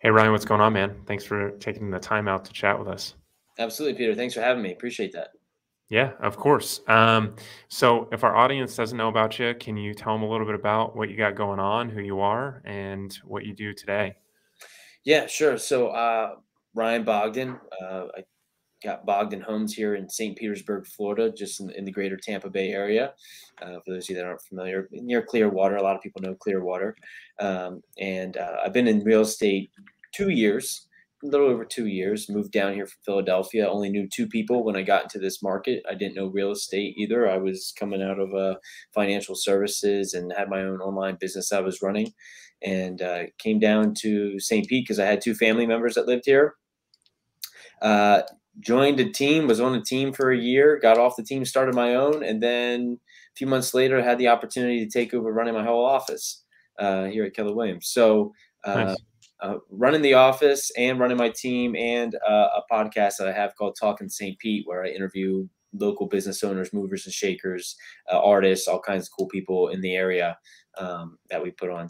Hey Ryan, what's going on, man? Thanks for taking the time out to chat with us. Absolutely, Peter. Thanks for having me. Appreciate that. Yeah, of course. So if our audience doesn't know about you, can you tell them a little bit about what you got going on, who you are, and what you do today? Yeah, sure. Ryan Bogden. I got Bogden Homes here in St. Petersburg, Florida, just in the greater Tampa Bay area. For those of you that aren't familiar, near Clearwater, a lot of people know Clearwater. I've been in real estate 2 years, a little over 2 years. Moved down here from Philadelphia. Only knew two people when I got into this market. I didn't know real estate either. I was coming out of financial services and had my own online business I was running, and came down to St. Pete because I had two family members that lived here. Uh, Joined a team, was on a team for a year, got off the team, started my own, and then a few months later, I had the opportunity to take over running my whole office here at Keller Williams. Uh, Nice. Running the office and running my team and a podcast that I have called Talking St. Pete, where I interview local business owners, movers and shakers, artists, all kinds of cool people in the area that we put on.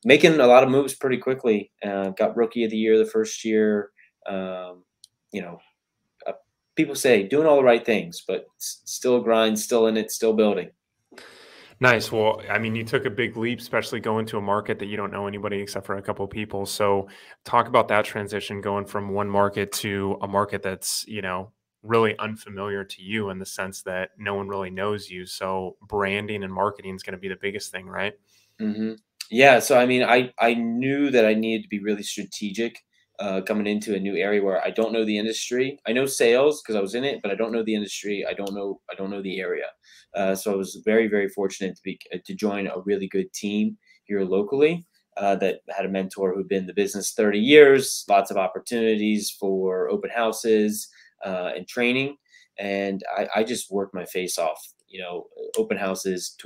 Making a lot of moves pretty quickly. Got Rookie of the Year the first year. Um, you know, uh, People say doing all the right things, but still a grind, still in it, still building. Nice. Well, I mean, you took a big leap, especially going to a market that you don't know anybody except for a couple of people. So, talk about that transition going from one market to a market that's, really unfamiliar to you in the sense that no one really knows you. So, branding and marketing is going to be the biggest thing, right? hmm Yeah, so I mean, I knew that I needed to be really strategic coming into a new area where I don't know the industry. I know sales because I was in it, but I don't know the industry. I don't know the area. So I was very fortunate to join a really good team here locally that had a mentor who'd been in the business 30 years, lots of opportunities for open houses and training, and I just worked my face off. Open houses,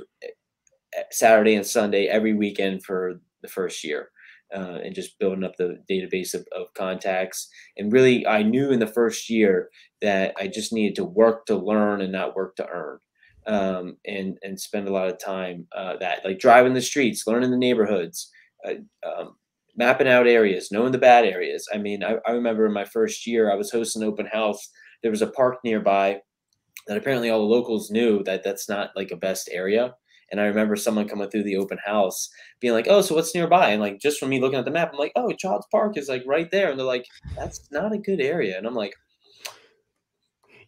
Saturday and Sunday every weekend for the first year. And just building up the database of contacts. And really, I knew in the first year that I just needed to work to learn and not work to earn. And spend a lot of time that like driving the streets, learning the neighborhoods, uh, mapping out areas, knowing the bad areas. I mean, I remember in my first year, I was hosting an open house. There was a park nearby that apparently all the locals knew that that's not like a best area. And I remember someone coming through the open house being like, "Oh, so what's nearby?" And like just from me looking at the map, I'm like, "Oh, Child's Park is like right there." And they're like, "That's not a good area." And I'm like,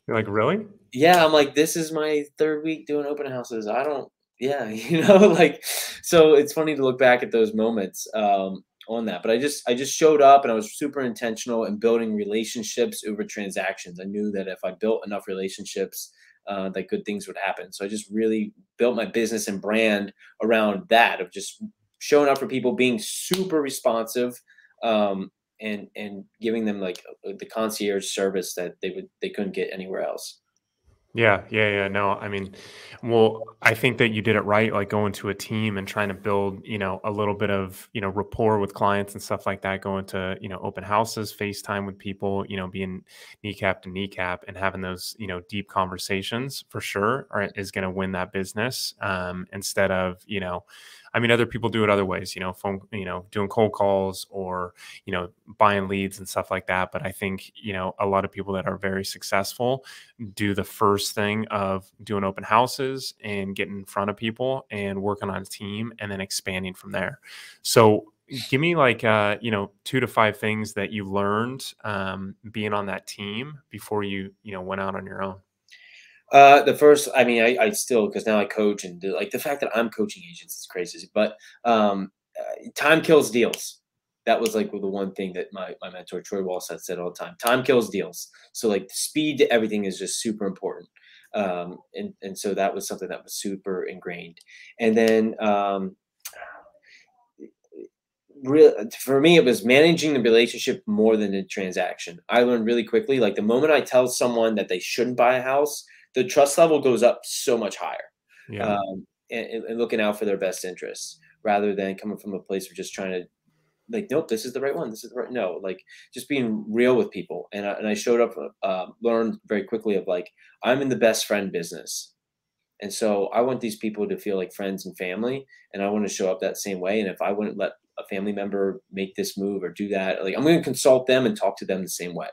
You're like, really? "Yeah." I'm like, "This is my third week doing open houses. I don't, yeah, like." So it's funny to look back at those moments on that. But I just showed up and I was super intentional in building relationships over transactions. I knew that if I built enough relationships, that good things would happen. So I just really built my business and brand around that of just showing up for people, being super responsive, and giving them like the concierge service that they couldn't get anywhere else. Yeah, yeah, yeah. No, I mean, well, I think that you did it right, like going to a team and trying to build, a little bit of, rapport with clients and stuff like that, going to, open houses, FaceTime with people, being kneecap to kneecap and having those, deep conversations for sure is going to win that business. Instead of, I mean, other people do it other ways, phone, doing cold calls or, buying leads and stuff like that. But I think, a lot of people that are very successful do the first thing of doing open houses and getting in front of people and working on a team and then expanding from there. So give me like 2 to 5 things that you learned being on that team before you went out on your own. The first, I mean, I still, because now I coach and like the fact that I'm coaching agents is crazy, but time kills deals. That was like the one thing that my mentor Troy Walsh had said all the time. Time kills deals. So like speed to everything is just super important. And so that was something that was super ingrained. And then real for me, it was managing the relationship more than the transaction. I learned really quickly, like the moment I tell someone that they shouldn't buy a house, the trust level goes up so much higher. Yeah. And looking out for their best interests rather than coming from a place of just trying to like, nope, this is the right one. This is the right. No, like just being real with people. And I showed up, learned very quickly of like, I'm in the best friend business. And so I want these people to feel like friends and family, and I want to show up that same way. And if I wouldn't let a family member make this move or do that. Like I'm going to consult them and talk to them the same way.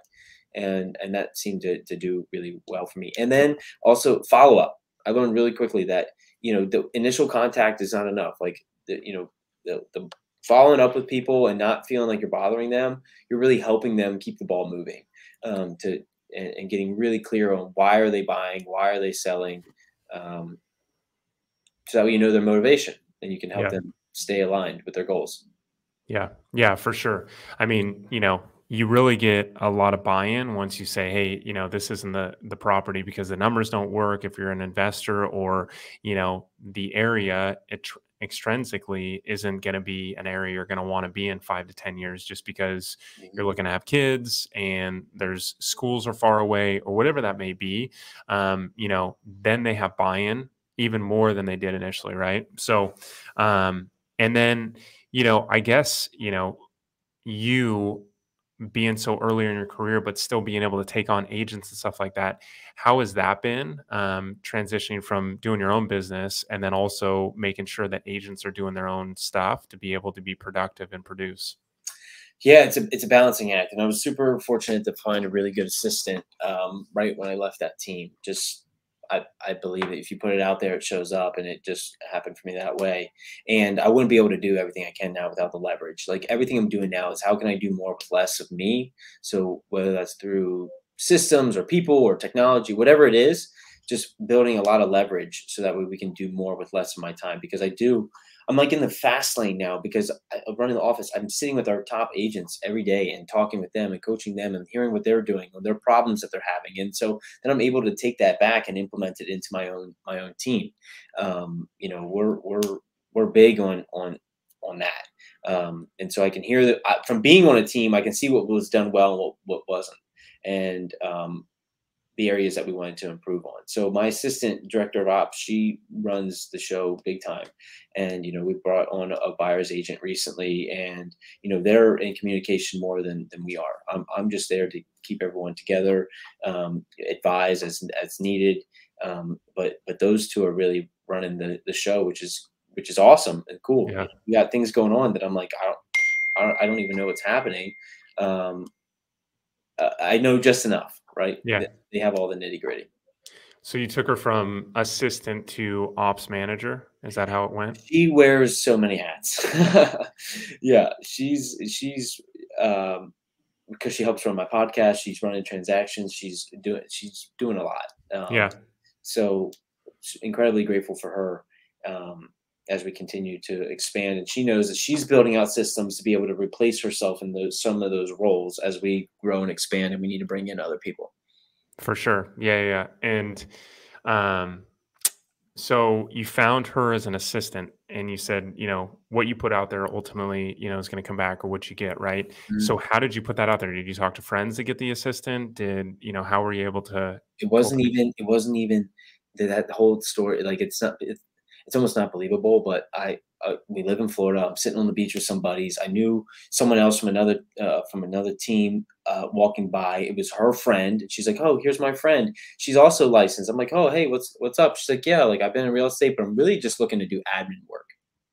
And that seemed to do really well for me. And then also follow up. I learned really quickly that, the initial contact is not enough. Like the following up with people and not feeling like you're bothering them, you're really helping them keep the ball moving, to and getting really clear on why are they buying, why are they selling, um, so that you know their motivation and you can help Yeah. them stay aligned with their goals. Yeah. Yeah, for sure. I mean, you really get a lot of buy-in once you say, "Hey, this isn't the property because the numbers don't work if you're an investor or, the area extrinsically isn't going to be an area you're going to want to be in 5 to 10 years just because you're Mhm. looking to have kids and there's schools are far away or whatever that may be." Then they have buy-in even more than they did initially, right? So, and then I guess, you being so early in your career, but still being able to take on agents and stuff like that. How has that been, transitioning from doing your own business and then also making sure that agents are doing their own stuff to be able to be productive and produce? Yeah, it's a balancing act, and I was super fortunate to find a really good assistant, right when I left that team. Just I believe that if you put it out there, it shows up, and it just happened for me that way. And I wouldn't be able to do everything I can now without the leverage. Like everything I'm doing now is how can I do more with less of me? So whether that's through systems or people or technology, whatever it is, just building a lot of leverage so that way we can do more with less of my time because I'm like in the fast lane now because I run in the office. I'm sitting with our top agents every day and talking with them and coaching them and hearing what they're doing or their problems that they're having. And so then I'm able to take that back and implement it into my own team. We're big on that. And so I can hear that from being on a team, I can see what was done well and what wasn't. And the areas that we wanted to improve on. So my assistant director of ops, she runs the show big time. And, we brought on a buyer's agent recently and, they're in communication more than we are. I'm just there to keep everyone together, advise as needed. But those two are really running the show, which is awesome and cool. Yeah. We got things going on that I'm like, I don't even know what's happening. Um, I know just enough, right? Yeah. They have all the nitty gritty. So you took her from assistant to ops manager. Is that how it went? She wears so many hats. Yeah, um, because she helps run my podcast. She's running transactions. She's doing a lot. Yeah. So incredibly grateful for her, as we continue to expand. And she knows that she's building out systems to be able to replace herself in some of those roles as we grow and expand, and we need to bring in other people. For sure. Yeah, yeah, yeah. And um, so you found her as an assistant, and you said, what you put out there ultimately, is going to come back or what you get, right? So how did you put that out there? Did you talk to friends to get the assistant? How were you able to cultivate? It wasn't even that whole story. Like it's almost not believable. But we live in Florida. I'm sitting on the beach with some buddies. I knew someone else from another team walking by. It was her friend. She's like, "Oh, here's my friend. She's also licensed." I'm like, "Oh, hey, what's up?" She's like, "Yeah, like I've been in real estate, but I'm really just looking to do admin work."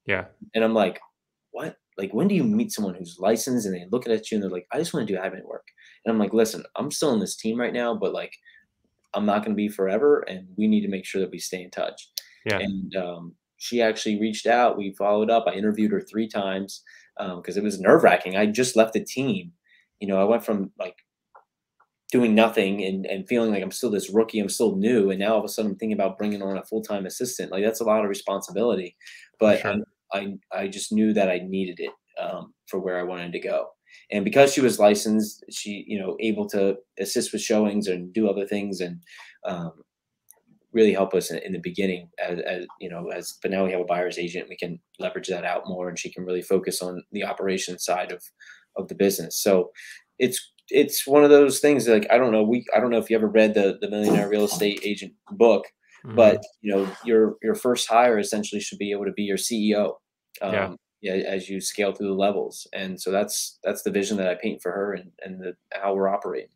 Yeah, And I'm like, "What? Like, when do you meet someone who's licensed and they look at you and they're like, I just want to do admin work?" And I'm like, "Listen, I'm still in this team right now, but like." I'm not going to be forever, and we need to make sure that we stay in touch. yeah, And she actually reached out. We followed up. I interviewed her 3 times because it was nerve wracking. I just left the team. I went from like doing nothing and feeling like I'm still this rookie. I'm still new, and now all of a sudden I'm thinking about bringing on a full time assistant. Like that's a lot of responsibility. for But sure. I just knew that I needed it for where I wanted to go. And because she was licensed, she able to assist with showings and do other things and um, really help us in the beginning. But now we have a buyer's agent, we can leverage that out more, and she can really focus on the operation side of the business. So it's one of those things that, like I don't know if you ever read the Millionaire Real Estate Agent book, but Hmm. your first hire essentially should be able to be your CEO. Yeah. Yeah, as you scale through the levels, and so that's the vision that I paint for her and how we're operating.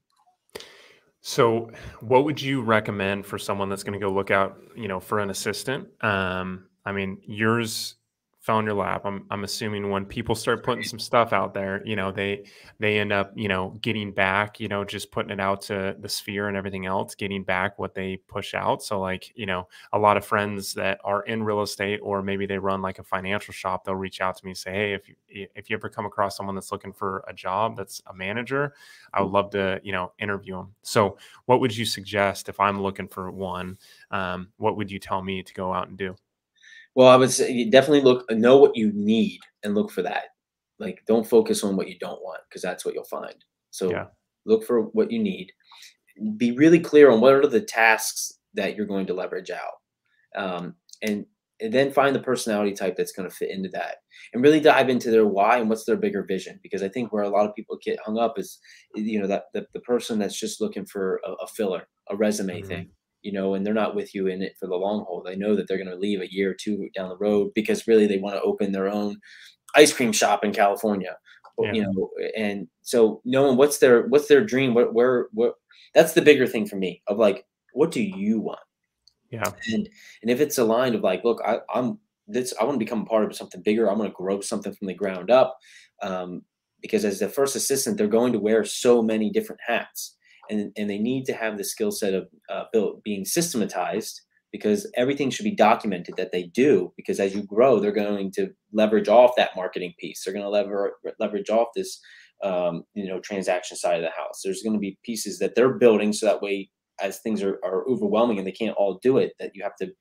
So, what would you recommend for someone that's going to go look out, for an assistant? I mean, yours fell in your lap. I'm assuming when people start putting some stuff out there, they end up, getting back, just putting it out to the sphere and everything else, getting back what they push out. So like, a lot of friends that are in real estate, or maybe they run like a financial shop, they'll reach out to me and say, hey, if you ever come across someone that's looking for a job that's a manager, I would love to, interview them. So what would you suggest if I'm looking for one? What would you tell me to go out and do? Well, I would say you definitely know what you need and look for that. Like, don't focus on what you don't want, because that's what you'll find. So Yeah. look for what you need. Be really clear on what are the tasks that you're going to leverage out. Um, and, and then find the personality type that's going to fit into that, and really dive into their why and what's their bigger vision. Because I think where a lot of people get hung up is, that the person that's just looking for a filler, a resume thing, Mhm. and they're not with you in it for the long haul. They know that they're going to leave a year or two down the road because really they want to open their own ice cream shop in California. Yeah. And so knowing what's their dream, what that's the bigger thing for me, of like, what do you want? Yeah. And if it's aligned of like, look, I want to become a part of something bigger. I'm going to grow something from the ground up. Um, because as the first assistant, they're going to wear so many different hats, and they need to have the skill set of being systematized, because everything should be documented that they do. Because as you grow, they're going to leverage off that marketing piece. They're going to leverage off this, transaction side of the house. There's going to be pieces that they're building, so that way, as things are overwhelming and they can't all do it, that you have to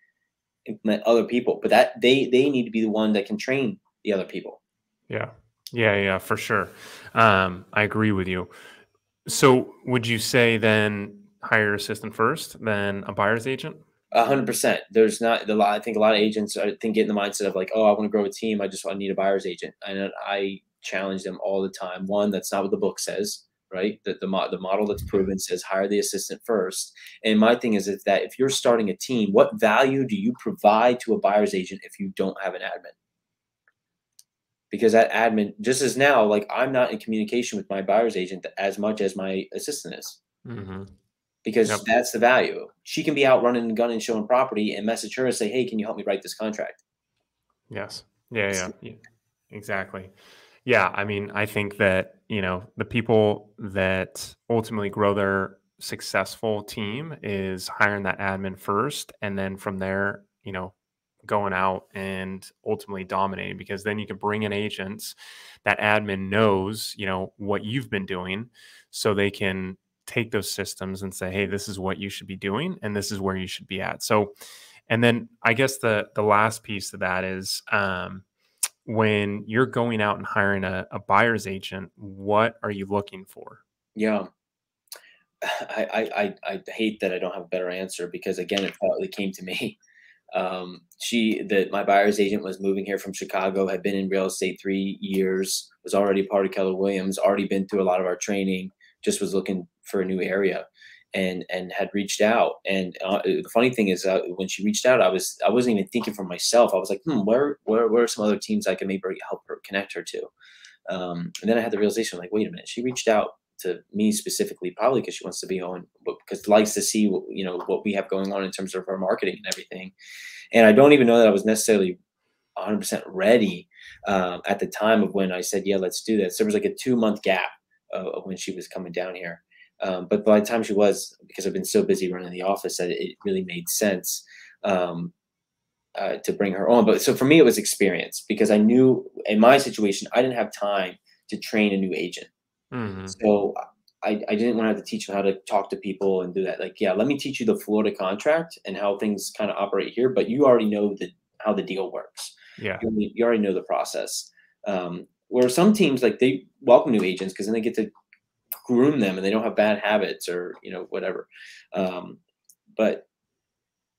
implement other people, but that they need to be the one that can train the other people. Yeah. Yeah, yeah, for sure. I agree with you. So would you say then hire your assistant first, then a buyer's agent? 100%. There's not a lot. I think a lot of agents get in the mindset of like, oh, I want to grow a team. I need a buyer's agent, and I challenge them all the time. One, that's not what the book says, right? The model that's proven says hire the assistant first. And my thing is that if you're starting a team, what value do you provide to a buyer's agent if you don't have an admin? Because that admin, just as now, like, I'm not in communication with my buyer's agent as much as my assistant is, Mhm. because Yep. that's the value. She can be out running and gunning, showing property, and message her and say, "Hey, can you help me write this contract?" Yes. Yeah, It's yeah, yeah. Exactly. Yeah, I mean, I think that, the people that ultimately grow their successful team is hiring that admin first, and then from there, going out and ultimately dominating, because then you can bring in agents that admin knows, what you've been doing, so they can take those systems and say, hey, this is what you should be doing and this is where you should be at. So, and then I guess the last piece of that is, when you're going out and hiring a buyer's agent, what are you looking for? yeah. I hate that I don't have a better answer, because again, it came to me. My buyer's agent was moving here from Chicago, had been in real estate 3 years, was already part of Keller Williams, already been through a lot of our training, just was looking for a new area, and had reached out. And the funny thing is, when she reached out, I wasn't even thinking for myself. I was like, where are some other teams I can maybe help her connect her to? And then I had the realization, like, wait a minute, she reached out to me specifically, probably because she wants to be on, because likes to see what we have going on in terms of our marketing and everything. And I don't even know that I was necessarily 100% ready at the time of when I said, yeah, let's do this. There was like a 2 month gap of when she was coming down here. But by the time she was, because I've been so busy running the office, that it really made sense um, to bring her on. But so for me, it was experience, because I knew in my situation, I didn't have time to train a new agent. Mhm. So I didn't want to have to teach them how to talk to people and do that. Like, yeah, let me teach you the Florida contract and how things kind of operate here, but you already know how the deal works. Yeah. You already know the process. Where some teams, like, they welcome new agents because then they get to groom them and they don't have bad habits, or whatever. Um, but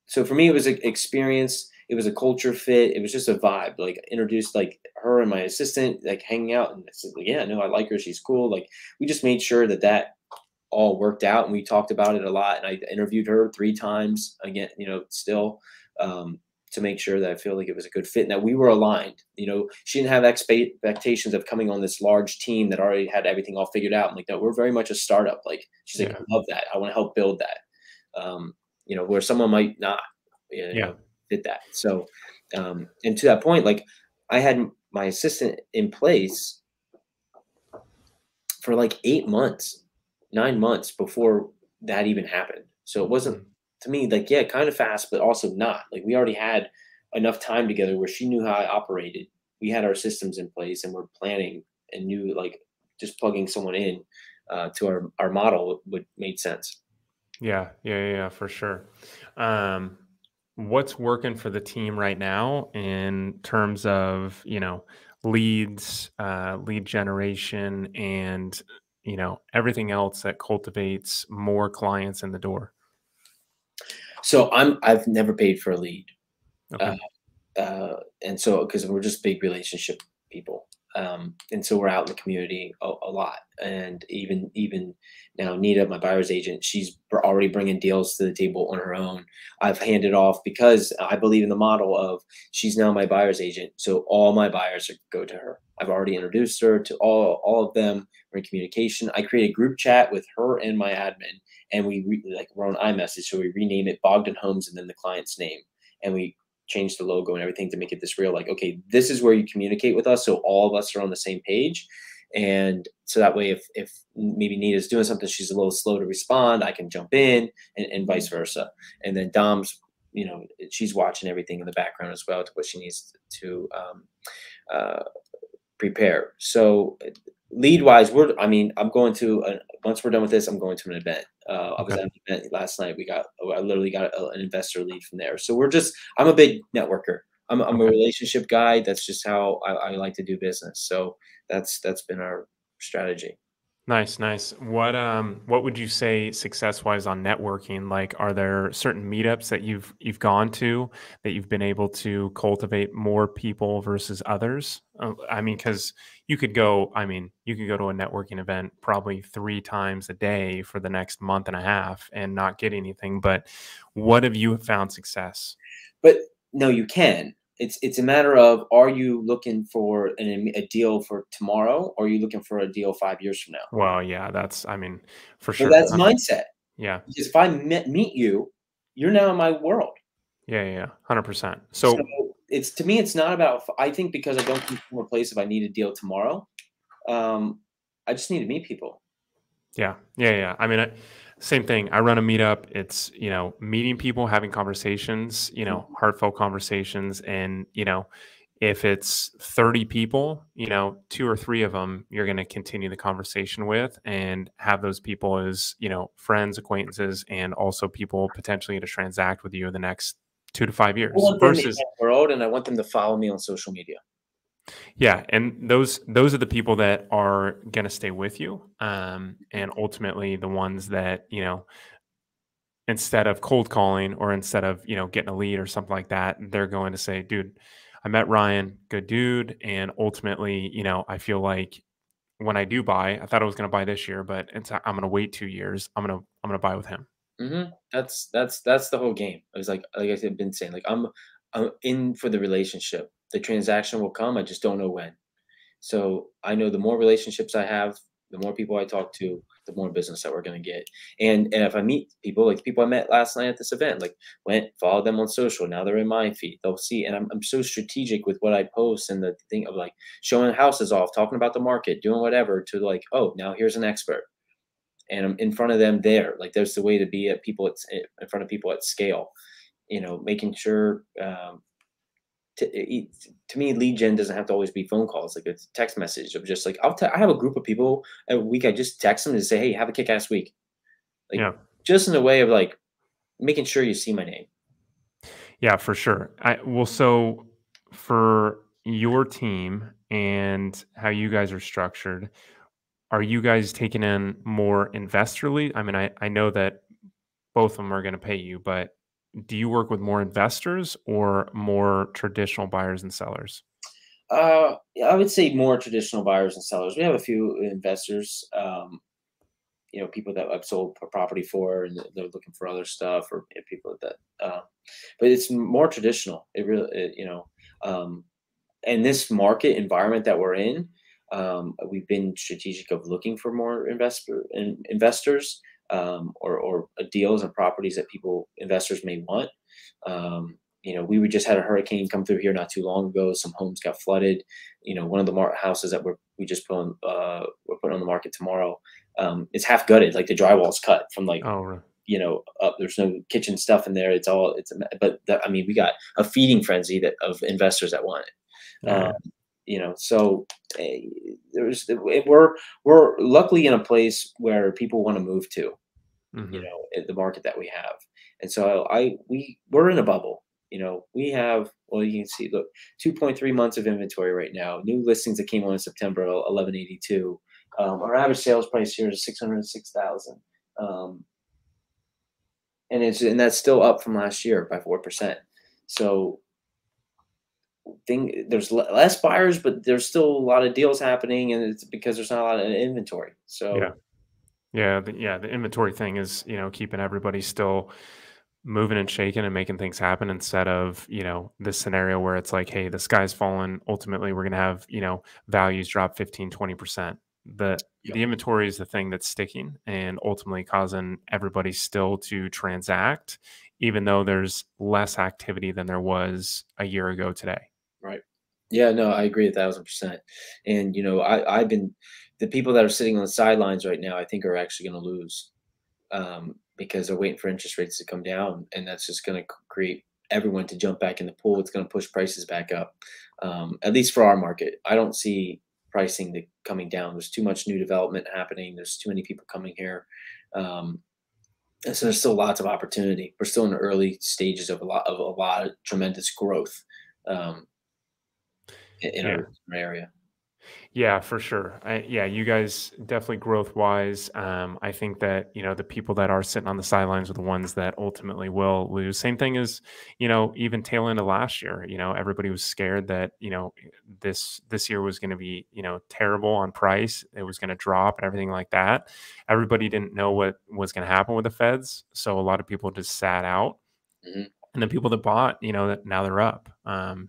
so for me, it was an experience. It was a culture fit. It was just a vibe. Like, introduced like her and my assistant, like, hanging out, and I said, like, yeah, no, I like her. She's cool. Like, we just made sure that all worked out, and we talked about it a lot. And I interviewed her 3 times again, still, um, to make sure that I feel like it was a good fit and that we were aligned. She didn't have expectations of coming on this large team that already had everything all figured out. I'm like, no, we're very much a startup. Like, she's like, Yeah. I love that. I want to help build that. Where someone might not, Yeah. fit that. So, and to that point, like, I had my assistant in place for like 8 months, 9 months before that even happened. So it wasn't, Mm. to me, like, yeah, kind of fast, but also not. Like, we already had enough time together where she knew how I operated. We had our systems in place and we're planning, and knew, like, just plugging someone in to our model would made sense. Yeah, yeah, yeah, yeah, for sure. Um, what's working for the team right now in terms of, leads, lead generation, and everything else that cultivates more clients in the door? So I've never paid for a lead. Okay. Uh, and so, because we're just big relationship people, and so we're out in the community a lot, and even now, Nita, my buyer's agent, she's already bringing deals to the table on her own. I've handed off because I believe in the model of, she's now my buyer's agent, so all my buyers go to her. I've already introduced her to all of them. We're in communication. I create a group chat with her and my admin, and like, we're on iMessage, so we rename it Bogden Homes and then the client's name, and we change the logo and everything to make it this real, like, okay, this is where you communicate with us, so all of us are on the same page. And so that way, if maybe Nita's doing something, she's a little slow to respond, I can jump in, and vice versa. And then Dom's, she's watching everything in the background as well to what she needs to uh, prepare. So lead wise, I'm going to once we're done with this, I'm going to an event. I was Okay. at an event last night. I literally got an investor lead from there. So I'm a big networker. I'm a Okay. relationship guy. That's just how I like to do business. So that's been our strategy. Nice, nice. What would you say success wise on networking? Like, are there certain meetups that you've gone to that you've been able to cultivate more people versus others? I mean, because you could go to a networking event probably 3 times a day for the next month and a half and not get anything. But what have you found success? But no, you can. It's a matter of, are you looking for a deal for tomorrow, or are you looking for a deal 5 years from now? Well, yeah, for Well, sure. that's mindset. Yeah, Because if I meet you, you're now in my world. yeah, yeah, 100%. So So it's, to me, it's not about. I think because I don't come from a place of I need a deal tomorrow. Um, I just need to meet people. yeah, yeah, yeah. I mean, same thing. I run a meetup. It's, meeting people, having conversations, heartfelt conversations. And, if it's 30 people, two or three of them you're going to continue the conversation with and have those people as, friends, acquaintances, and also people potentially to transact with you in the next 2 to 5 years I want them in versus, my world, and I want them to follow me on social media. yeah, and those are the people that are going to stay with you, and ultimately the ones that instead of cold calling or instead of getting a lead or something like that, they're going to say, "Dude, I met Ryan, good dude, and ultimately, I feel like when I do buy, I thought I was going to buy this year, but I'm going to wait 2 years. I'm gonna buy with him." That's the whole game. I was like I've been saying, like, I'm in for the relationship. The transaction will come. I just don't know when. So I know the more relationships I have, the more people I talk to, the more business that we're going to get. And if I meet people, like the people I met last night at this event, like, went, followed them on social. Now they're in my feed. They'll see. And I'm so strategic with what I post, and the thing of, like, showing houses off, talking about the market, doing whatever, to, like, oh, now here's an expert. And I'm in front of them there. Like, there's the way to be in front of people at scale, making sure, to me, lead gen doesn't have to always be phone calls. Like, it's text message of just like, I have a group of people a week. I just text them to say, hey, have a kick ass week. Like, Yeah, just in a way of, like, making sure you see my name. yeah, for sure. So for your team and how you guys are structured, are you guys taking in more investor lead? I mean, I know that both of them are going to pay you, but do you work with more investors or more traditional buyers and sellers? Yeah, I would say more traditional buyers and sellers. We have a few investors, people that I've sold property for, and they're looking for other stuff, or people that, but it's more traditional. It really, um, in this market environment that we're in, we've been strategic of looking for more investors, or deals and properties that investors may want. We were just had a hurricane come through here not too long ago. Some homes got flooded. One of the houses that we just put on, we're putting on the market tomorrow. It's half gutted, like the drywall's cut from like, Oh, really? up. There's no kitchen stuff in there. But I mean, we got a feeding frenzy of investors that want it. Yeah. So eh, we're luckily in a place where people want to move to, Hmm. the market that we have. And so we're in a bubble. We have, well, you can see, look, 2.3 months of inventory right now. New listings that came on in September, 1182. Our average sales price here is 606,000. Um, and that's still up from last year by 4%. So there's less buyers, but there's still a lot of deals happening, and it's because there's not a lot of inventory. Yeah. So Yeah. The inventory thing is, keeping everybody still moving and shaking and making things happen instead of, this scenario where it's like, hey, the sky's falling. Ultimately, we're going to have, values drop 15-20%. yeah, The inventory is the thing that's sticking and ultimately causing everybody still to transact, even though there's less activity than there was a year ago today. right. Yeah, no, I agree 1,000%. And I've been the people that are sitting on the sidelines right now, I think are actually going to lose, because they're waiting for interest rates to come down, and that's just going to create everyone to jump back in the pool. It's going to push prices back up, at least for our market. I don't see pricing coming down. There's too much new development happening. There's too many people coming here, and so there's still lots of opportunity. We're still in the early stages of a lot of tremendous growth, um, in Yeah. our area. Yeah, for sure. Yeah, you guys definitely growth wise. I think that the people that are sitting on the sidelines are the ones that ultimately will lose. Same thing as even tail end of last year. Everybody was scared that this year was going to be terrible on price. It was going to drop and everything like that. Everybody didn't know what was going to happen with the Feds, so a lot of people just sat out, Mhm. and the people that bought, that now they're up.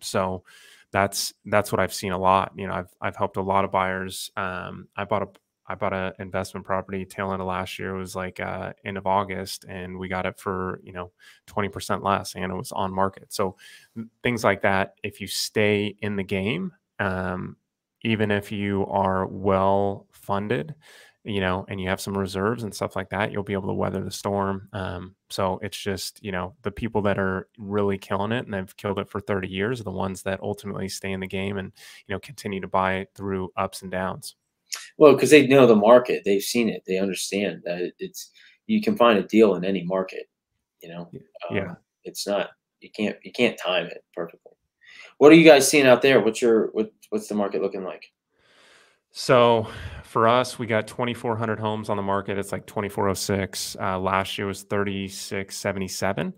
So that's what I've seen a lot. I've helped a lot of buyers. I bought a investment property tail end of last year. It was like end of August, and we got it for 20% less, and it was on market. So things like that. If you stay in the game, even if you are well funded, and you have some reserves and stuff like that, you'll be able to weather the storm. So it's just, the people that are really killing it and they've killed it for 30 years are the ones that ultimately stay in the game and, continue to buy through ups and downs. Well, because they know the market, they've seen it, they understand that you can find a deal in any market. You know, Yeah. it's not you can't time it perfectly. What are you guys seeing out there? What's the market looking like? So for us, we got 2,400 homes on the market. It's like 2,406. Last year was 3,677.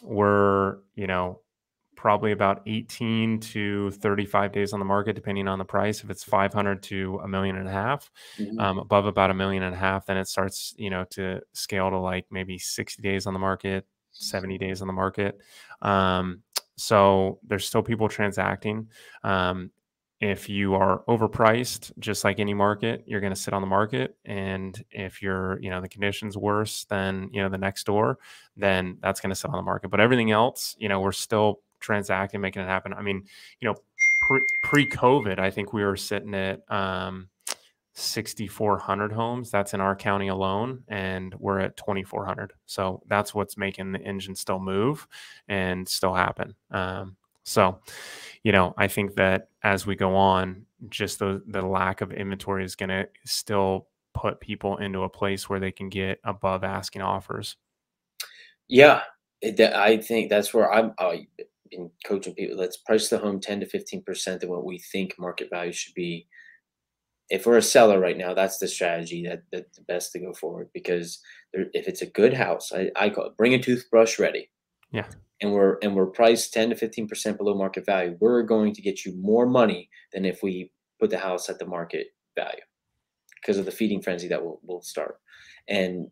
We're, probably about 18 to 35 days on the market, depending on the price. If it's 500 to a million and a half, Mhm. above about a million and a half, then it starts, to scale to like maybe 60 days on the market, 70 days on the market. So there's still people transacting. If you are overpriced, just like any market, you're going to sit on the market. And if the conditions worse than, the next door, then that's going to sit on the market. But everything else, we're still transacting, making it happen. I mean, pre-COVID, I think we were sitting at 6,400 homes. That's in our county alone, and we're at 2,400. So that's what's making the engine still move and still happen. So, I think that as we go on, just the lack of inventory is going to still put people into a place where they can get above asking offers. Yeah, I think that's where I've been coaching people. Let's price the home 10 to 15% of what we think market value should be. If we're a seller right now, that's the strategy that's the best to go forward, because if it's a good house, I call it bring a toothbrush ready, Yeah. and we're priced 10 to 15% below market value. We're going to get you more money than if we put the house at the market value, because of the feeding frenzy that will start. And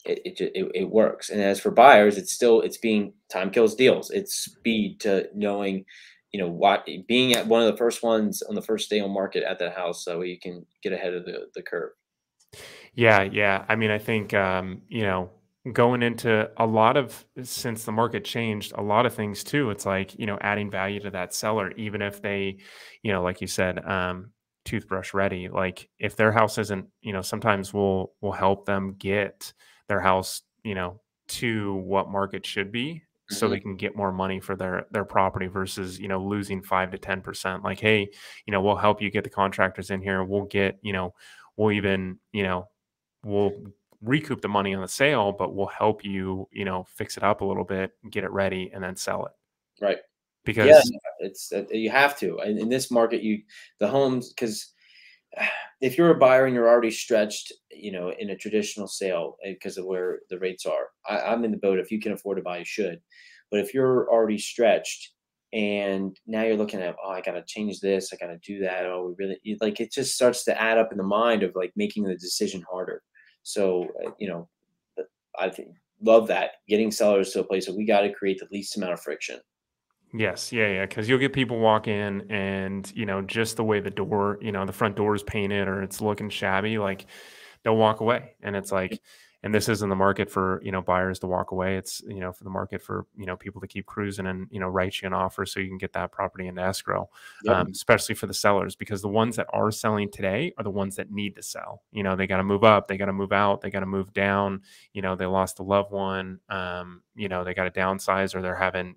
it works. And as for buyers, it's being time kills deals. It's speed to knowing, what being at one of the first ones on the first day on market at that house, so you can get ahead of the curve. Yeah, yeah. I mean, I think going into a lot of, since the market changed, a lot of things too. It's like, adding value to that seller, even if they, like you said, toothbrush ready. Like if their house isn't, sometimes we'll help them get their house, to what market should be, so Hmm. they can get more money for their property versus, losing 5 to 10%. Like, hey, we'll help you get the contractors in here. We'll get, we'll even, we'll recoup the money on the sale, but we'll help you, fix it up a little bit, get it ready, and then sell it. Right. Yeah, Because no, it's you have to in this market. The homes, because if you're a buyer and you're already stretched, in a traditional sale because of where the rates are, I'm in the boat. If you can afford to buy, you should. But if you're already stretched and now you're looking at, oh, I got to change this, I got to do that. Oh, we really like it just starts to add up in the mind of like making the decision harder. So, I think love that getting sellers to a place that we got to create the least amount of friction. yes, yeah, yeah, because you'll get people walk in and, just the way the door, the front door is painted or it's looking shabby, like they'll walk away. And it's like, and this isn't the market for, buyers to walk away. It's, for the market for, people to keep cruising and, write you an offer so you can get that property into escrow, Yep. especially for the sellers, because the ones that are selling today are the ones that need to sell. They got to move up, they got to move out, they got to move down, they lost a loved one, they got to downsize, or they're having,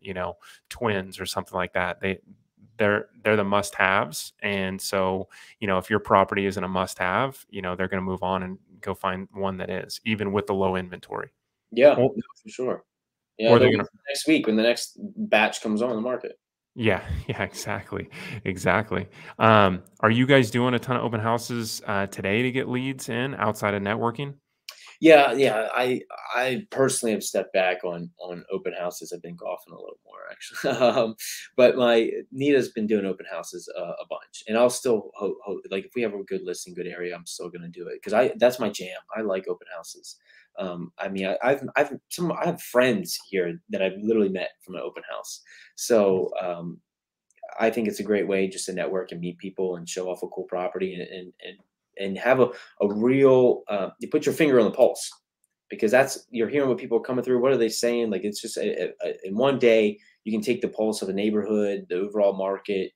twins or something like that. They're the must haves. And so, if your property isn't a must have, they're going to move on and go find one that is, even with the low inventory. Yeah, Or, no, for sure. Yeah, or they'll they're wait going to, till next week when the next batch comes on the market. yeah, yeah, exactly. Exactly. Are you guys doing a ton of open houses today to get leads in outside of networking? Yeah, yeah. I personally have stepped back on open houses. I've been golfing a little more actually, but my Nita's been doing open houses a bunch, and I'll still like if we have a good listing, good area, I'm still going to do it because I that's my jam. I like open houses. I mean, I have friends here that I've literally met from an open house. So I think it's a great way just to network and meet people and show off a cool property and have a real you put your finger on the pulse because that's you're hearing what people are coming through. What are they saying? Like it's just in one day you can take the pulse of the neighborhood, the overall market.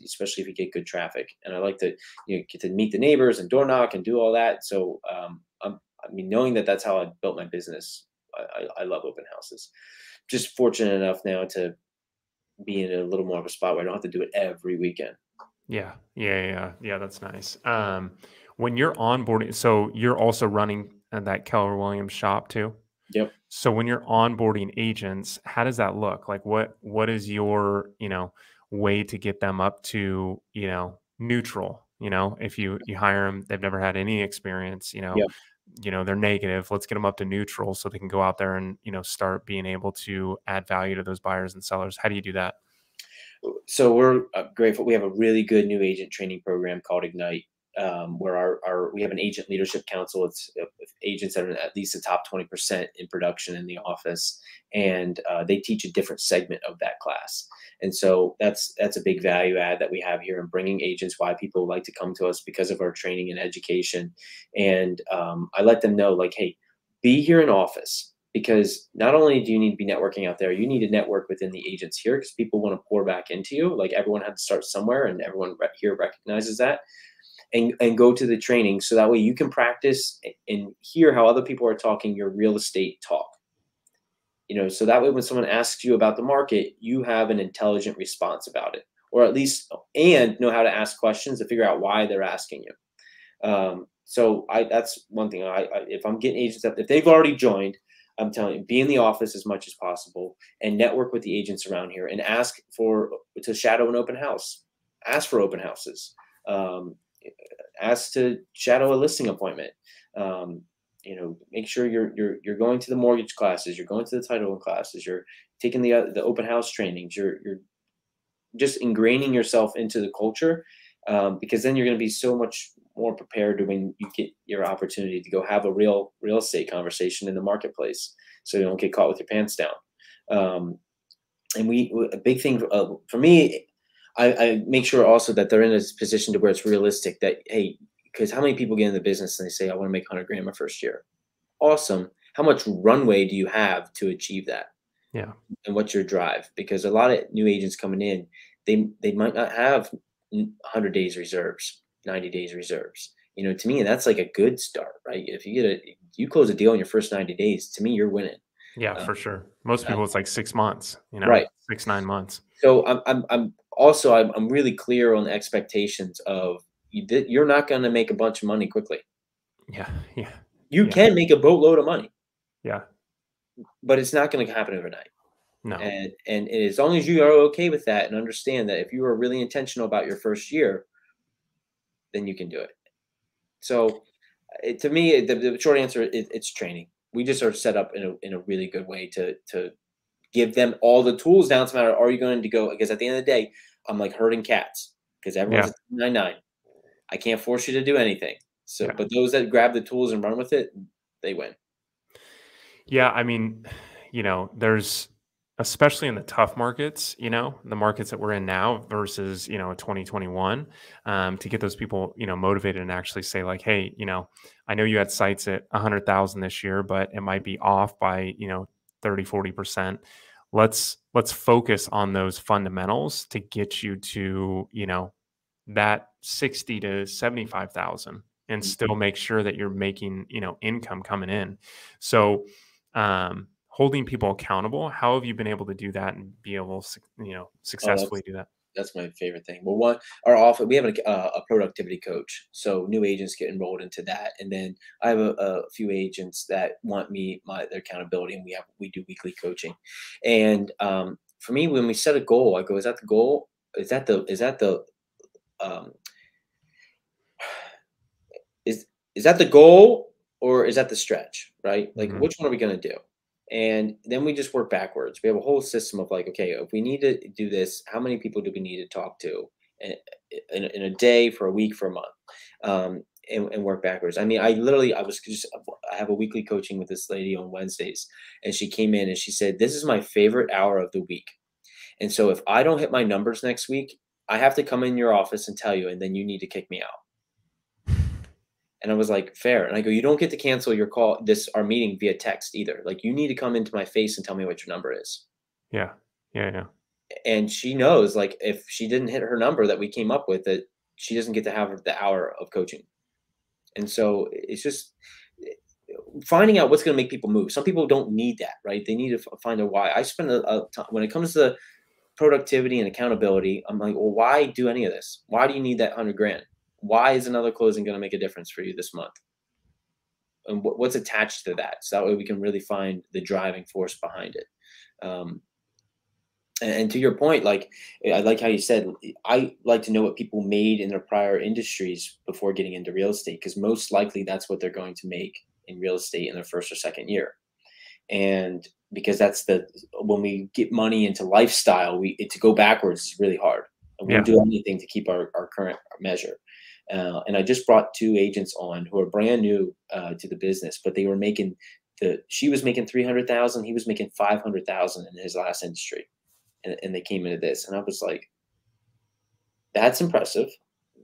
Especially if you get good traffic. And I like to get to meet the neighbors and door knock and do all that. So I mean, knowing that that's how I built my business, I love open houses. Just fortunate enough now to be in a little more of a spot where I don't have to do it every weekend. Yeah, yeah, yeah, yeah. That's nice. When you're onboarding, so you're also running that Keller Williams shop too. Yep. So when you're onboarding agents, how does that look? Like what is your, way to get them up to, neutral? If you hire them, they've never had any experience, Yep. they're negative. Let's get them up to neutral so they can go out there and, start being able to add value to those buyers and sellers. How do you do that? So we're grateful. We have a really good new agent training program called Ignite, where we have an agent leadership council. It's agents that are at least the top 20% in production in the office, and they teach a different segment of that class. And so that's a big value add that we have here in bringing agents. Why people like to come to us because of our training and education. And I let them know, like, hey, be here in office because not only do you need to be networking out there, you need to network within the agents here because people want to pour back into you. Like everyone had to start somewhere, and everyone here recognizes that. And go to the training so that way you can practice and hear how other people are talking your real estate talk. So that way when someone asks you about the market, you have an intelligent response about it, or at least and know how to ask questions to figure out why they're asking you. So that's one thing. If I'm getting agents up, if they've already joined, I'm telling you, be in the office as much as possible and network with the agents around here and ask to shadow an open house. Ask for open houses. Um, Ask to shadow a listing appointment. Make sure you're going to the mortgage classes, you're going to the title classes, you're taking the open house trainings, you're just ingraining yourself into the culture, because then you're going to be so much more prepared to when you get your opportunity to go have a real estate conversation in the marketplace, so you don't get caught with your pants down. And a big thing for me, I make sure also that they're in a position to where it's realistic. That hey, because how many people get in the business and they say I want to make 100 grand my first year? Awesome. how much runway do you have to achieve that? Yeah. And what's your drive? Because a lot of new agents coming in, they might not have 100 days reserves, 90 days reserves. To me, that's like a good start, right? If you close a deal in your first 90 days, to me, you're winning. Yeah, Uh, for sure. Most uh, people, it's like 6 months, right. 6, 9 months. So I'm really clear on the expectations of you're not going to make a bunch of money quickly. Yeah. Yeah. You Yeah. can make a boatload of money, Yeah. but it's not going to happen overnight. No. And as long as you are okay with that and understand that if you are really intentional about your first year, then you can do it. So to me, the short answer it's training. We just are set up in a really good way to give them all the tools down to matter. Are you going to go? Because at the end of the day, I'm like herding cats because everyone's Yeah. a 1099. I can't force you to do anything. So, Yeah. but those that grab the tools and run with it, they win. Yeah, I mean, there's especially in the tough markets, the markets that we're in now versus, 2021, to get those people, motivated and actually say like, hey, I know you had sites at 100,000 this year, but it might be off by, 30, 40%. Let's focus on those fundamentals to get you to, that 60 to 75,000 and Mhm. still make sure that you're making, income coming in. So, holding people accountable, how have you been able to do that and be able to, Oh, successfully do that? that's my favorite thing. Well, our office, we have a productivity coach, so new agents get enrolled into that, and then I have a few agents that want their accountability, and we do weekly coaching. And for me, when we set a goal, I go, "Is that the goal? Is that the um, is is that the goal or is that the stretch, right? Like, Hmm. which one are we going to do?" And then we just work backwards. We have a whole system of like, okay, if we need to do this, how many people do we need to talk to in, in a day, for a week, for a month, and work backwards. I mean, I have a weekly coaching with this lady on Wednesdays, and she came in and she said, "This is my favorite hour of the week, and so if I don't hit my numbers next week, I have to come in your office and tell you, and then you need to kick me out." And I was like, "Fair." And I go, "You don't get to cancel our meeting via text either. Like, you need to come into my face and tell me what your number is." Yeah. Yeah. Yeah. And she knows, like, if she didn't hit her number that we came up with, that she doesn't get to have the hour of coaching. And so it's just finding out what's going to make people move. Some people don't need that, right? They need to find a why. I spend a time when it comes to productivity and accountability. I'm like, well, why do any of this? Why do you need that 100 grand? Why is another closing going to make a difference for you this month? And what's attached to that, so that way we can really find the driving force behind it. um, and to your point, like, I like how you said, I like to know what people made in their prior industries before getting into real estate, because most likely that's what they're going to make in real estate in their first or second year. And because that's the when we get money into lifestyle, to go backwards is really hard, and we'll Yeah. do anything to keep our current measure. And I just brought two agents on who are brand new to the business, but they were making she was making 300,000, he was making 500,000 in his last industry, and they came into this, and I was like, that's impressive.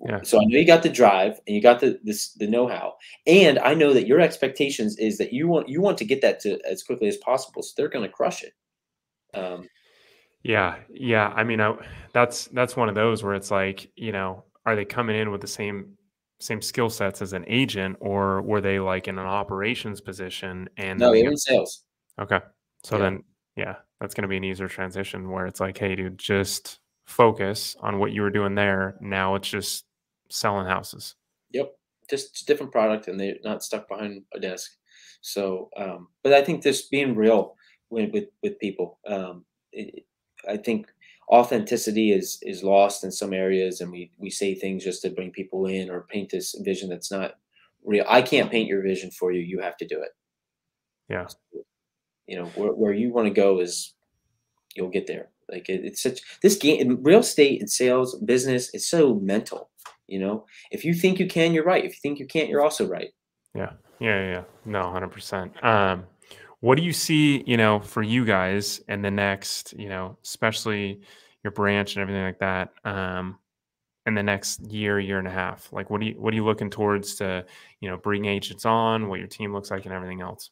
Yeah. So I know you got the drive and you got the know-how, and I know that your expectations is that you want to get that to as quickly as possible, so they're going to crush it. Um, Yeah. Yeah. I mean, that's one of those where it's like, are they coming in with the same skill sets as an agent, or were they like in an operations position and then no, they they're get in sales. okay. So Yeah. then, yeah, that's going to be an easier transition where it's like, hey, dude, just focus on what you were doing there. Now it's just selling houses. Yep. Just different product, and they're not stuck behind a desk. So, but I think just being real with people. I think authenticity is lost in some areas, and we say things just to bring people in or paint this vision that's not real. I can't paint your vision for you. You have to do it. Yeah. Where you want to go is you'll get there. Like, it's such this game in real estate and sales business. It's so mental. If you think you can, you're right. If you think you can't, you're also right. Yeah. Yeah. Yeah. Yeah. No, 100%. What do you see, for you guys in the next, especially your branch and everything like that, in the next year and a half? Like, what are you looking towards to, bring agents on, what your team looks like and everything else?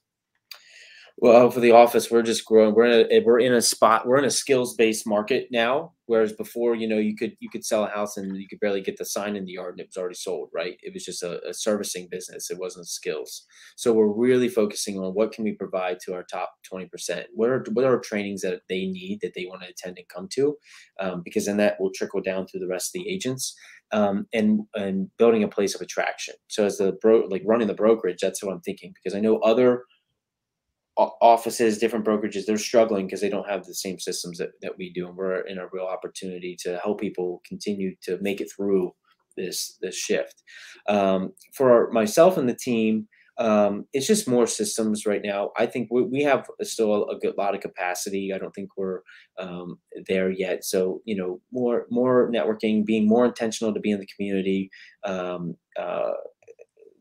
Well, for the office, we're just growing. We're in a skills-based market now, whereas before, you could sell a house and you could barely get the sign in the yard and it was already sold, right? It was just a servicing business. It wasn't skills. So we're really focusing on what can we provide to our top 20%. What are trainings that they need that they want to attend and come to, because then that will trickle down through the rest of the agents, and building a place of attraction. So as like running the brokerage, that's what I'm thinking, because I know other offices, different brokerages, they're struggling because they don't have the same systems that we do. And we're in a real opportunity to help people continue to make it through this shift. For myself and the team, it's just more systems right now. I think we have still a good lot of capacity. I don't think we're there yet. So, more networking, being more intentional to be in the community,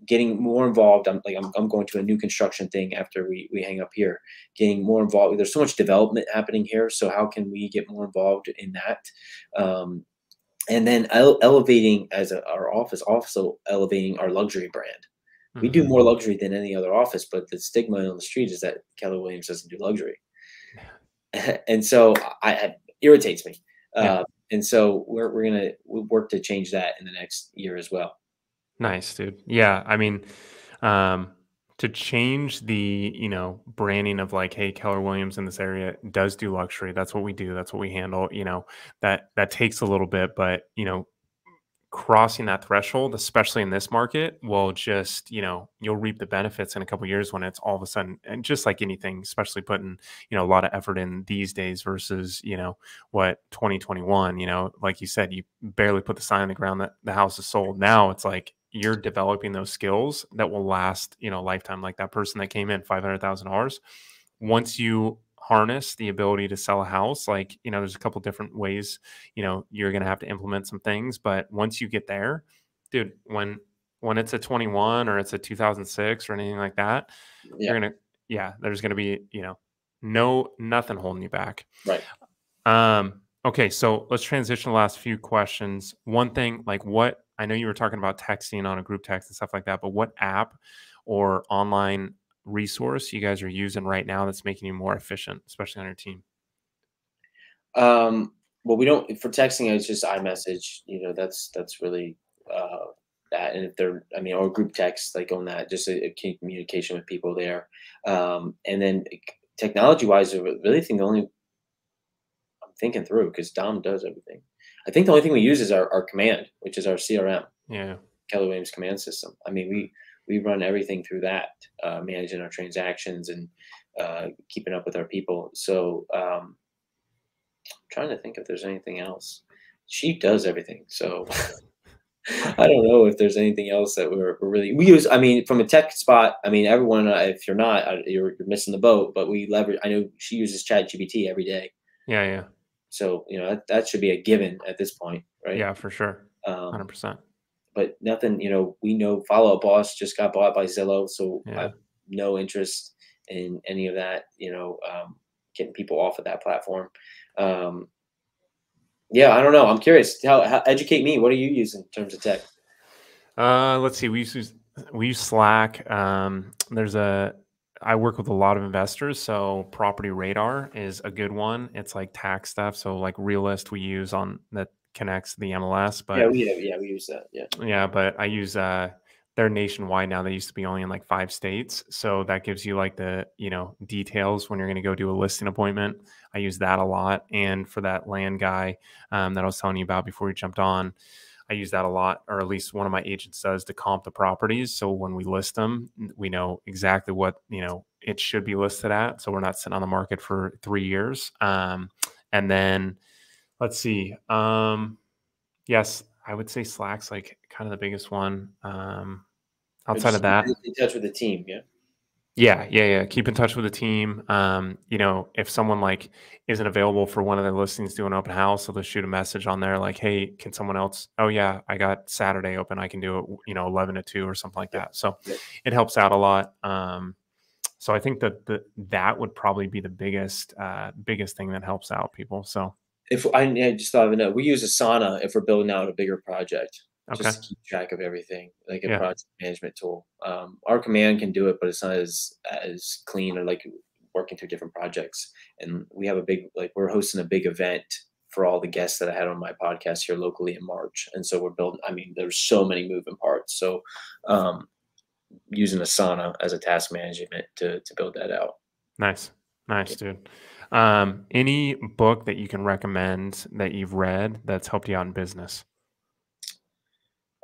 getting more involved. I'm going to a new construction thing after we hang up here, getting more involved. There's so much development happening here. So how can we get more involved in that? And then elevating our office, also elevating our luxury brand. We do Hmm. more luxury than any other office, but the stigma on the street is that Keller Williams doesn't do luxury. And so it irritates me. Yeah. And so we're going to work to change that in the next year as well. Nice, dude. Yeah, I mean, um, to change the, branding of like, hey, Keller Williams in this area does do luxury. That's what we do. That's what we handle. That takes a little bit, but crossing that threshold, especially in this market, will just, you'll reap the benefits in a couple years when it's all of a sudden, and just like anything, especially putting, a lot of effort in these days versus, what 2021, like you said, you barely put the sign on the ground that the house is sold. Now it's like you're developing those skills that will last, a lifetime. Like that person that came in $500,000, once you harness the ability to sell a house, like, there's a couple different ways, you're going to have to implement some things, but once you get there, dude, when it's a 21 or it's a 2006 or anything like that, Yeah. you're going to, yeah, there's going to be, nothing holding you back. Right. Okay. So let's transition the last few questions. One thing, like I know you were talking about texting on a group text and stuff like that, but what app or online resource you guys are using right now that's making you more efficient, especially on your team? Well, we don't for texting. It's just iMessage. That's really that. And if they're, or group text, like on that, just a communication with people there. And then technology wise, I really think the only I'm thinking through, because Dom does everything. I think the only thing we use is our command, which is our CRM, Yeah. Keller Williams command system. We run everything through that, managing our transactions and keeping up with our people. So trying to think if there's anything else. She does everything. So I don't know if there's anything else that we're really we use. From a tech spot, everyone. If you're not, you're missing the boat. But we leverage. I know she uses Chat GPT every day, Yeah. Yeah. so that should be a given at this point, right? Yeah, for sure. Um, 100%. but nothing. We know Follow Up Boss just got bought by Zillow, so I Yeah. have no interest in any of that. Getting people off of that platform. Um, Yeah, I don't know. I'm curious. How educate me. What do you use in terms of tech? Let's see. We use Slack. I work with a lot of investors, so Property Radar is a good one. It's like tax stuff. So like Realist we use on that connects to the MLS, Yeah, but we use that. Yeah. yeah, but I use they're nationwide now. They used to be only in like 5 states. So that gives you like the, details when you're going to go do a listing appointment. I use that a lot. And for that land guy that I was telling you about before we jumped on, I use that a lot, or at least one of my agents does, to comp the properties. So when we list them, we know exactly what, it should be listed at. So we're not sitting on the market for 3 years. And then let's see. Yes, I would say Slack's like kind of the biggest one. But Outside just of keep that, in touch with the team. Yeah. yeah. Keep in touch with the team. If someone like isn't available for one of their listings, do an open house, so they'll shoot a message on there like, "Hey, can someone else?" "Oh yeah, I got Saturday open. I can do it. 11 to 2 or something like Yep. that." So Yep. it helps out a lot. So I think that would probably be the biggest thing that helps out people. So If I just thought of it, we use Asana if we're building out a bigger project, just okay, to keep track of everything, like a yeah, project management tool. Our command can do it, but it's not as clean, or like working through different projects. And we have a big, like, we're hosting a big event for all the guests that I had on my podcast here locally in March. And so we're building, I mean, there's so many moving parts. So using Asana as a task management to build that out. Nice. Nice, dude. Any book that you can recommend that you've read that's helped you out in business?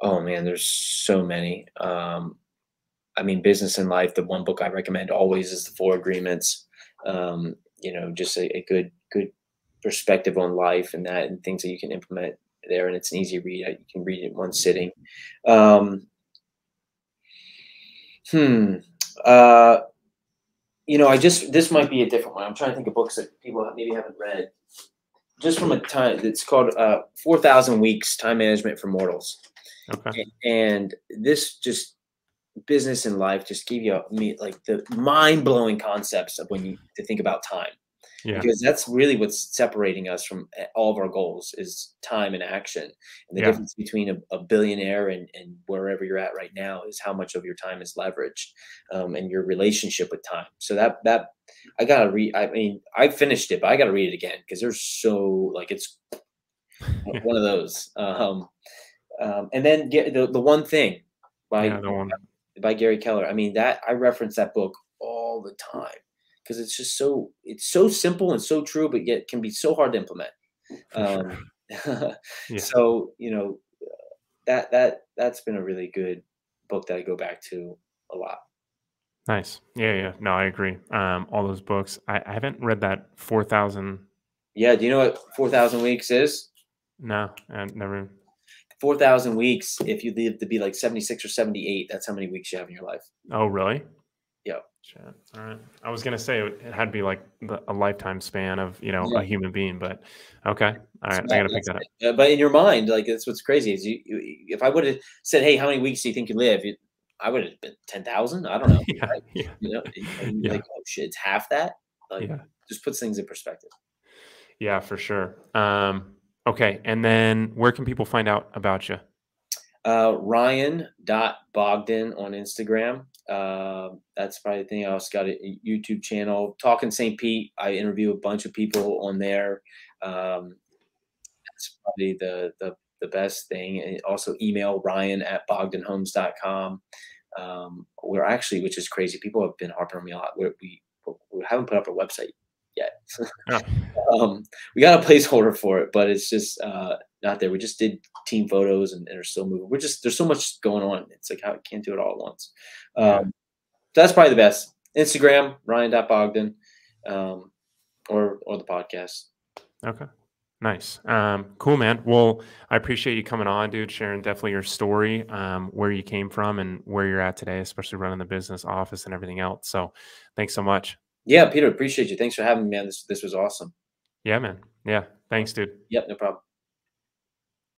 Oh man, there's so many. I mean, business and life, the one book I recommend always is The Four Agreements. Just a good perspective on life and that, and things that you can implement there. And it's an easy read. You can read it in one sitting. This might be a different one. I'm trying to think of books that people maybe haven't read. Just from a time, it's called 4,000 Weeks, Time Management for Mortals. Okay. And this just business and life just give you like the mind-blowing concepts of to think about time. Yeah. Because that's really what's separating us from all of our goals is time and action. And the difference between a billionaire and wherever you're at right now is how much of your time is leveraged, and your relationship with time. So that I gotta read. I mean, I finished it, but I gotta read it again because there's so, like, it's one of those. And then the One Thing by Gary Keller. I mean, that I reference that book all the time because it's just it's so simple and so true, but yet can be so hard to implement. Sure. Yeah. So, that's been a really good book that I go back to a lot. Nice. Yeah. Yeah. No, I agree. All those books. I haven't read that 4,000. Yeah. Do you know what 4,000 Weeks is? No, I never. 4,000 weeks. If you live to be like 76 or 78, that's how many weeks you have in your life. Oh, really? Yeah. Shit. All right. I was gonna say it had to be like a lifetime span of Yeah. a human being, but okay. All right, I gotta pick that up. But in your mind, like, that's what's crazy is if I would have said, "Hey, how many weeks do you think you live?" I would have been 10,000. I don't know. Yeah, Right? yeah, And yeah, like, oh shit, it's half that. Like, yeah, just puts things in perspective. yeah, for sure. Okay, and then where can people find out about you? Ryan.Bogden on Instagram. That's probably the thing. I also got a YouTube channel, Talking St. Pete. I interview a bunch of people on there. That's probably the best thing. And also email ryan@bogdenhomes.com. We're actually, which is crazy, people have been harping on me a lot. We haven't put up a website yet. Oh, We got a placeholder for it, but it's just not there. We just did team photos and are still moving. There's so much going on. It's like, how I can't do it all at once. yeah. That's probably the best. Instagram, Ryan.Bogden, or the podcast. Okay. Nice. Cool, man. Well, I appreciate you coming on, dude, sharing definitely your story, where you came from and where you're at today, especially running the business office and everything else. So thanks so much. Yeah, Peter, appreciate you. Thanks for having me, man. This was awesome. Yeah, man. Yeah. Thanks, dude. Yep, no problem.